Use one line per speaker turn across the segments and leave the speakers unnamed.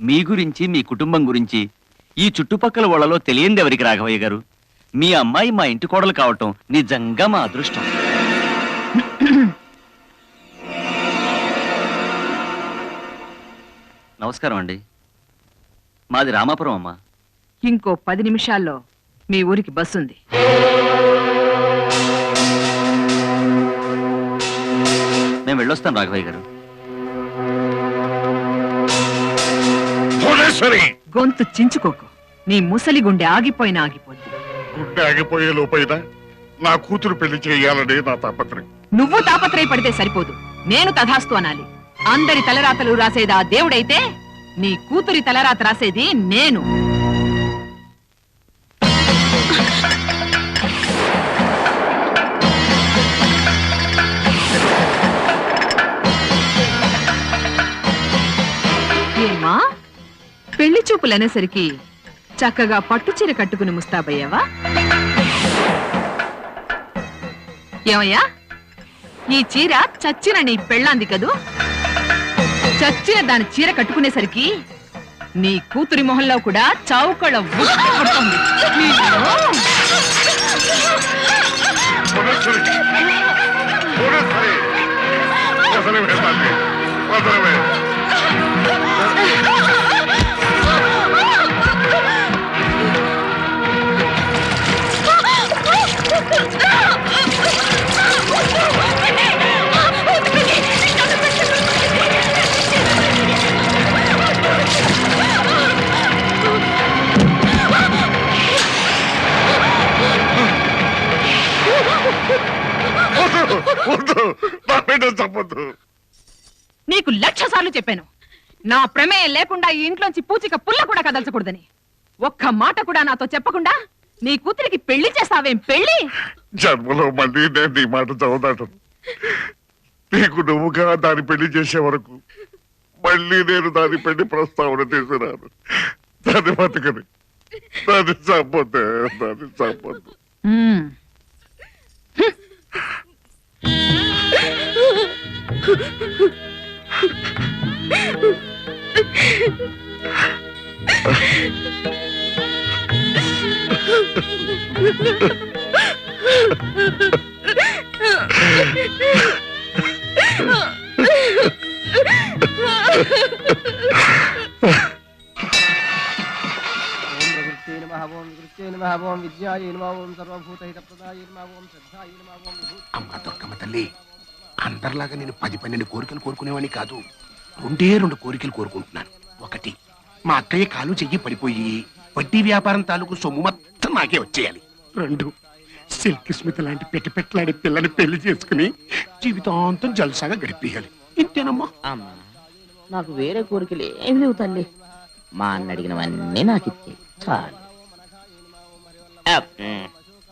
మీ గురించి మీ కుటుంబం గురించి ఈ చుట్టుపక్కల వాళ్ళలో తెలియంది ఎవరికి రాఘవయ్య గారు? మీ అమ్మాయి మా ఇంటి కోడలు కావటం నిజంగా మా అదృష్టం. నమస్కారం అండి. మాది రామాపురం అమ్మా.
ఇంకో 10 నిమిషాల్లో మీ ఊరికి బస్సు ఉంది.
నేను వెళ్ళొస్తాను రాఘవయ్య గారు.
గొంతు చించుకోకు. నీ ముసలి గుండె ఆగిపోయినా ఆగిపోద్ది.
గుండె ఆగిపోయే లోపైనా నా కూతురు పెళ్లి చేయాలనే నా తాపత్రయం.
నువ్వు తాపత్రయపడితే సరిపోదు, నేను తథాస్తు అనాలి. అందరి తలరాతలు రాసేది ఆ దేవుడైతే నీ కూతురి తలరాత రాసేది నేను. ఏమా, పెళ్లి చూపులనేసరికి చక్కగా పట్టుచీర కట్టుకుని ముస్తాబయ్యావా? ఏమయ్యా, ఈ చీర చచ్చిన నీ పెళ్ళాంది కదూ. చచ్చిన దాని చీర కట్టుకునేసరికి నీ కూతురి మొహంలో కూడా చౌకళ పడుతుంది. నీకు 1,00,000 సార్లు చెప్పాను, నా ప్రమేయం లేకుండా ఈ ఇంట్లోంచి పూచిక పుల్ల కూడా కదల్చకూడదని. ఒక్క మాట కూడా నాతో చెప్పకుండా నీ కూతురికి పెళ్లి చేస్తావేం? పెళ్లి
జన్మలో మళ్ళీ నేను నీ మాట చదువుతాను. నీకు నువ్వుగా దాని పెళ్లి చేసే వరకు మళ్ళీ నేను దాని పెళ్లి ప్రస్తావన తీసుకున్నాను. దాన్ని బతుకని, దాన్ని చంపొద్దే, దాన్ని చంపొద్దు.
అమ్మా దుర్గమ్మ తల్లి, అందరిలాగా నేను 10-12 కోరికలు కోరుకునేవాడిని కాదు. 2 కోరికలు కోరుకుంటున్నాను. 1, మా అక్కయ్య కాలు చెయ్యి పడిపోయి వడ్డీ వ్యాపారం తాలూకు సొమ్ము మొత్తం నాకే వచ్చేయాలి. 2, సిల్క్ స్మిత లాంటి పెట్టలాంటి పిల్లని పెళ్లి చేసుకుని జీవితాంతం జల్సాగా గడిపేయాలి. ఇంతేనమ్మా.
అమ్మా, నాకు వేరే కోరికలు ఏమి లేవు తల్లి. మా అన్న అడిగినవన్నీ నాకు ఇచ్చే చాలు.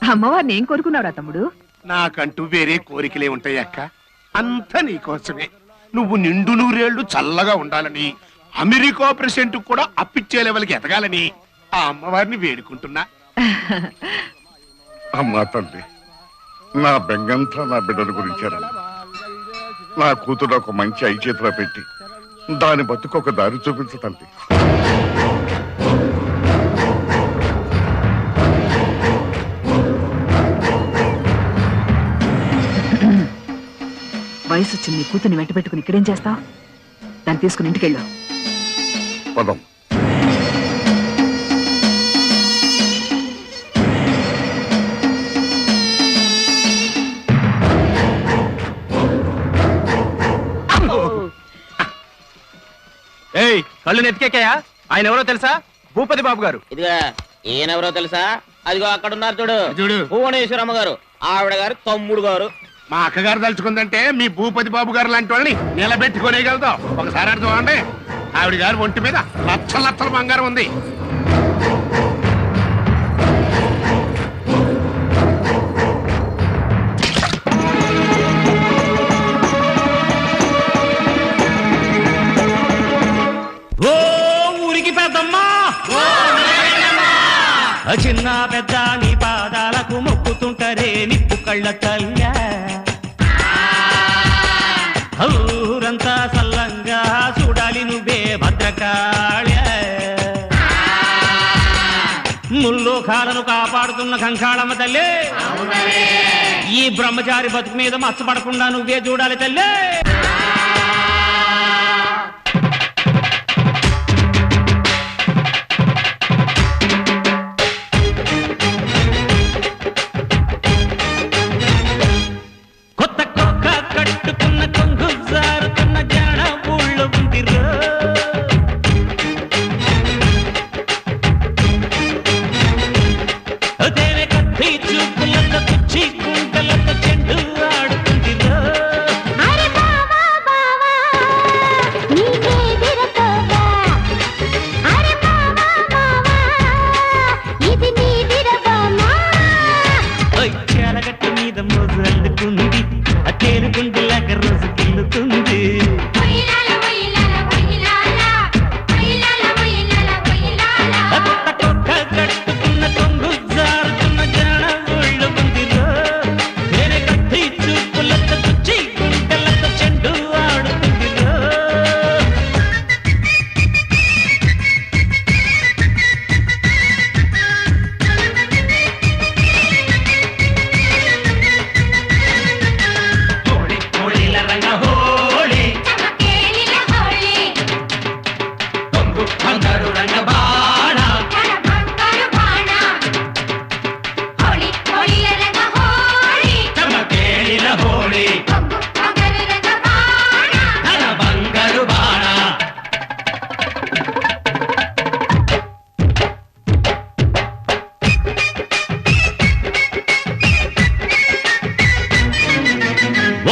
అమ్మవారిని ఏం కోరుకున్నావురా తమ్ముడు?
నాకంటూ వేరే కోరికలే ఉంటాయి అక్క. అంతా నీకోసమే. నువ్వు నిండు 100 ఏళ్లు చల్లగా ఉండాలని, అమెరికా ప్రెసిడెంట్ కూడా అప్పిచ్చే లెవెల్కి ఎదగాలని ఆ అమ్మవారిని వేడుకుంటున్నా.
అమ్మా తల్లి, నా బెంగంతా నా బిడ్డల గురించారా? నా కూతురు ఒక మంచి ఐచేతిలో పెట్టి దాని బతుకు ఒక దారి చూపించ తల్లి.
వయసు వచ్చింది నీ కూతుర్ని వెంట పెట్టుకుని ఇక్కడేం చేస్తావు? దాన్ని తీసుకుని ఇంటికెళ్ళు.
పదం.
ఏయ్, కళ్ళు నెత్తికెక్కాయా? ఆయన ఎవరో తెలుసా? భూపతి బాబు గారు.
ఇదిగా ఈయనెవరో తెలుసా? అదిగో అక్కడ ఉన్నారు చూడు,
చూడు,
భువనేశ్వరమ్మ గారు, ఆవిడ గారు తమ్ముడు గారు.
మా అక్కగారు తలుచుకుందంటే మీ భూపతి బాబు గారు లాంటి వాళ్ళని నిలబెట్టుకోనేగలుగుతాం. ఒకసారి అర్థం చూడండి, ఆవిడ గారు ఒంటి మీద లక్షల బంగారం ఉంది.
ఊరికి పెద్దమ్మా, చిన్న పెద్ద నీ పాదాలకు మొక్కుతుంటారే నిప్పు కళ్ళ తల్లి. ఊరంతా సల్లంగా చూడాలి నువ్వే భద్రకాళ. ముల్లోకాలను కాపాడుతున్న కంకాళమ్మ తల్లి ఈ బ్రహ్మచారి బతుకు మీద మచ్చపడకుండా నువ్వే చూడాలి తల్లి. కొత్త కోక కట్టుకున్న కొంగు జారుతున్న జాడ ఊళ్ళో ఉందిరో. దేవే కత్తి చూపులతో కుచ్చి కుంటలతో చెండు ఆడుతుందిరో. చాలగట్టు మీద మోజు అల్లుకుంది ఆ తేలుగుండులాగా రోజు గిల్లుతుంది. కొత్త కొక్క కట్టుకున్న కొంగు జారుతున్న జాడ ఊళ్ళో ఉందిరో. వేరే కత్తి చూపులతో కుచ్చి కుంటలతో చెండు ఆడుతుందిరో. హోళీ హోళీల రంగ హోళీ కొంగు బంగారు రంగ బాణ చమకేళిల హోళీ ధన బంగారు బాణ.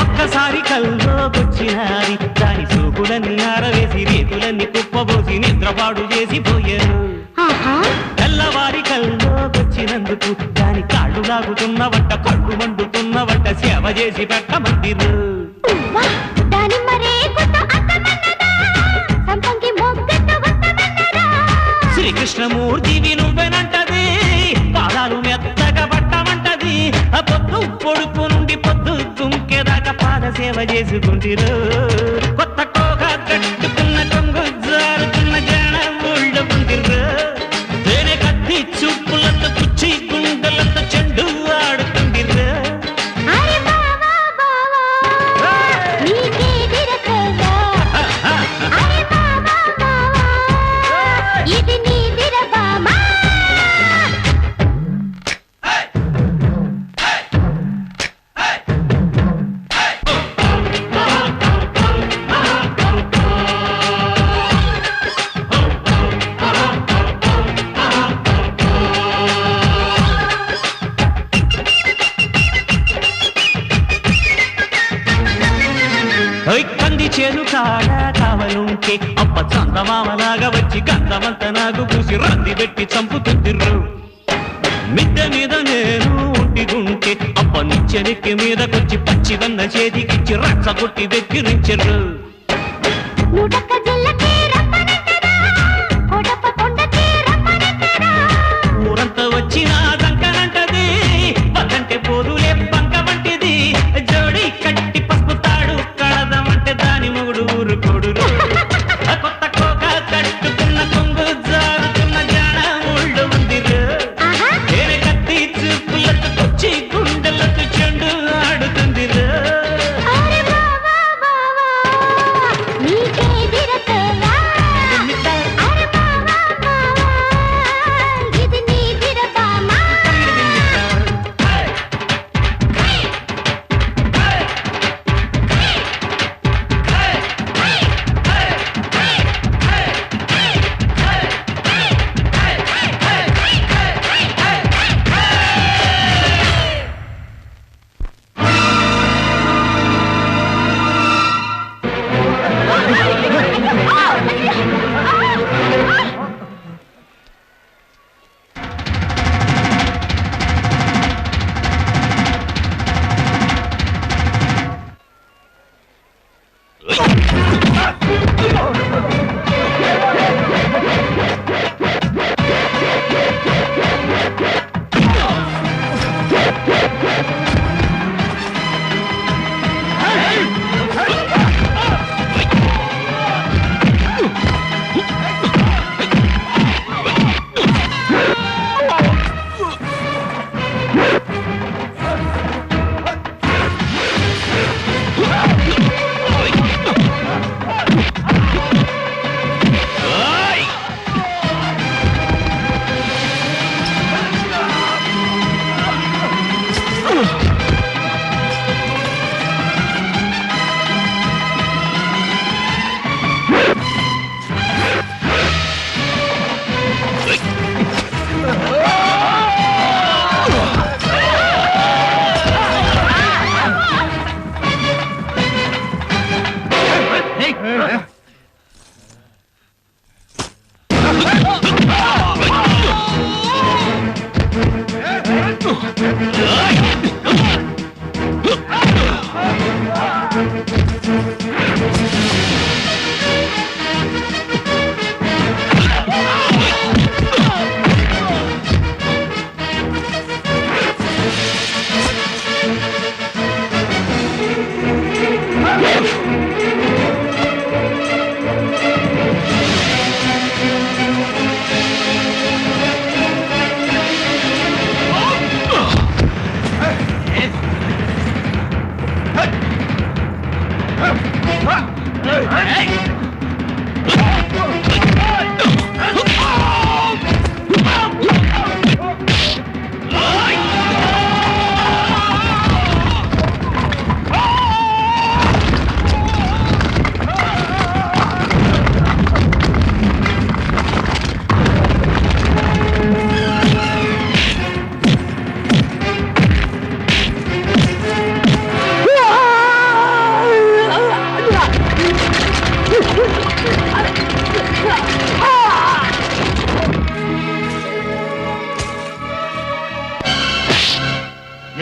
ఒక్కసారి కల్లోకొచ్చినారి దాని సూకులన్నీ ఆరవేసి రేకులన్నీ కుప్పబోసి నిద్రపాడు చేసిపోయారు. తెల్లవారి కల్లోకొచ్చినందుకు దాని కాళ్ళు లాగుతున్న వంట కళ్ళు మండుతున్న వంట సేవ చేసి పెట్టమందిరు. శ్రీకృష్ణమూర్తివి నువ్వెనంటది పాదాలు మెత్తగా పట్టమంటది. ఆ పొద్దు పొడుపు నుండి పొద్దు దుంకెదాకా పాద సేవ చేసుకుంటిరు. కొత్త కోక కట్టుకున్న కొంగు జారుతున్న జాడ ఊళ్ళో ఉందిరు. వేరే కత్తి చూపులతో కుచ్చి గుండెలతో చెండు ఆడుతుందిరు. కంది చేను కాడ కావలుంటే అప్ప చందమామలాగా వచ్చి గంధమంత నాకు పూసి రంది పెట్టి చంపుతుందిర్రు. మిద్దె మీద నేను ఉంటిగుంటే అప్ప నిచ్చెనెక్కి మీదకొచ్చి పచ్చివన్న చేతికిచ్చి రచ్చ కొట్టి వెక్కిరించరు. ఊరంతా వచ్చి నా దంకనంటది వదంటే పోదులే బంక వంటిది. జోడి కట్టి పసుపు తాడు కడదమంటే దాని మొగుడు ఊరుకోడురు. కొత్త కోక కట్టుకున్న కొంగు జారుతున్న జాడ ఊళ్ళో ఉందిరు. వేరే కత్తి చూపులతో కుచ్చి గుండెలతో చెండు ఆడుతుందిరు.
నీకే దిర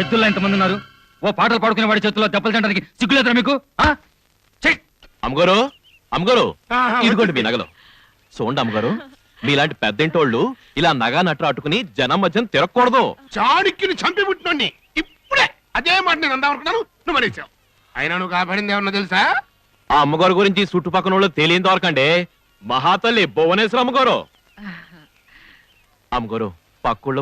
ఎద్దుల్లో ఎంతమంది ఉన్నారు? ఓ పాటలు పాడుకునే వాడి చేతుల్లో దెబ్బలు తినడానికి సిగ్గులేదురా మీకు?
అమ్మగారు అమ్మగారు ఇదిగోండి మీ నగలు. చూడండి అమ్మగారు, మీలాంటి పెద్దంటోళ్ళు ఇలా నగా నట్టు అట్టుకుని జనం మధ్యన తిరగకూడదు.
చాణక్యుని చంపి పుట్టినోడిని ఇప్పుడే అదే మాట నేను అందామనుకున్నాను, నువ్వు మనేసావు. అయినా నువ్వు కాపాడింది ఏమన్నా తెలుసా?
ఆ అమ్మగారు గురించి చుట్టుపక్కల వాళ్ళు తెలియని దొరకండి. మహాతల్లి భువనేశ్వర అమ్మగారు. అమ్మగారు పక్కుళ్ళు